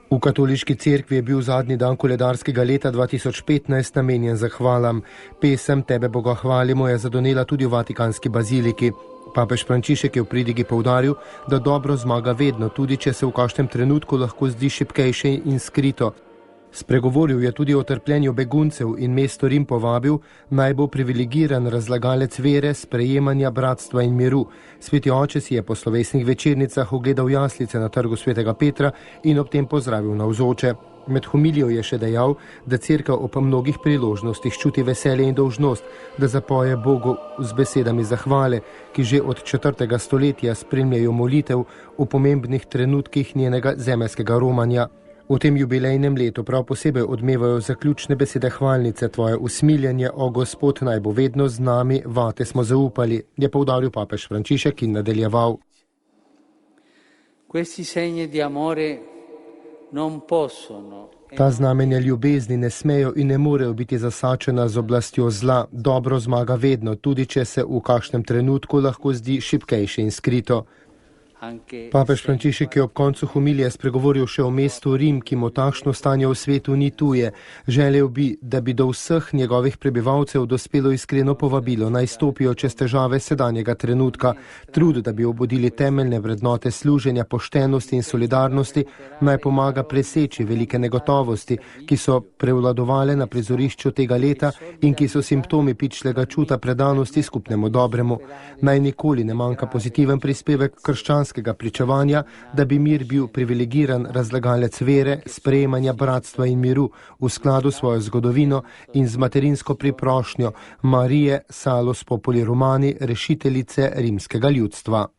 V katoliški cerkvi je bil zadnji dan koledarskega leta 2015 namenjen zahvalam. Pesem Tebe Boga hvalimo je zadonela tudi v Vatikanski baziliki. Papež Frančišek je v pridigi poudaril, da dobro zmaga vedno, tudi če se v kakšnem trenutku lahko zdi šibkejše in skrito. Spregovoril je tudi o trpljenju beguncev in mesto Rim povabil, naj bo privilegiran razlagalec vere, sprejemanja, bratstva in miru. Sveti oče si je po slovesnih večernicah ogledal jaslice na trgu svetega Petra in ob tem pozdravil navzoče. Med homilijo je še dejal, da cerkev ob mnogih priložnostih čuti veselje in dolžnost, da zapoje Bogu z besedami zahvale, ki že od 4. stoletja spremljajo molitev v pomembnih trenutkih njenega zemeljskega romanja. V tem jubilejnem letu prav posebej odmevajo zaključne besede hvalnice Tvoje usmiljenje, o Gospod naj bo vedno z nami, vate smo zaupali, je poudaril papež Frančišek in nadaljeval. Ta znamenja ljubezni ne smejo in ne morejo biti zasačena z oblastjo zla, dobro zmaga vedno, tudi če se v kakšnem trenutku lahko zdi šibkejše in skrito. Papež Frančišek je ob koncu homilije spregovoril še o mestu Rim, ki mu takšno stanje v svetu ni tuje. Želel bi, da bi do vseh njegovih prebivalcev dospelo iskreno povabilo, naj stopijo čez težave sedanjega trenutka, trud, da bi obudili temeljne vrednote služenja, poštenosti in solidarnosti, naj pomaga preseči velike negotovosti, ki so prevladovale na prizorišču tega leta in ki so simptomi pičlega čuta predanosti skupnemu dobremu. Naj nikoli ne manjka pozitiven prispevek krščanskega pričevanja, da bi mir bil privilegiran razlagalec vere, sprejemanja bratstva in miru v skladu s svojo zgodovino in z materinsko priprošnjo Marije Salus Populi Romani, rešiteljice rimskega ljudstva.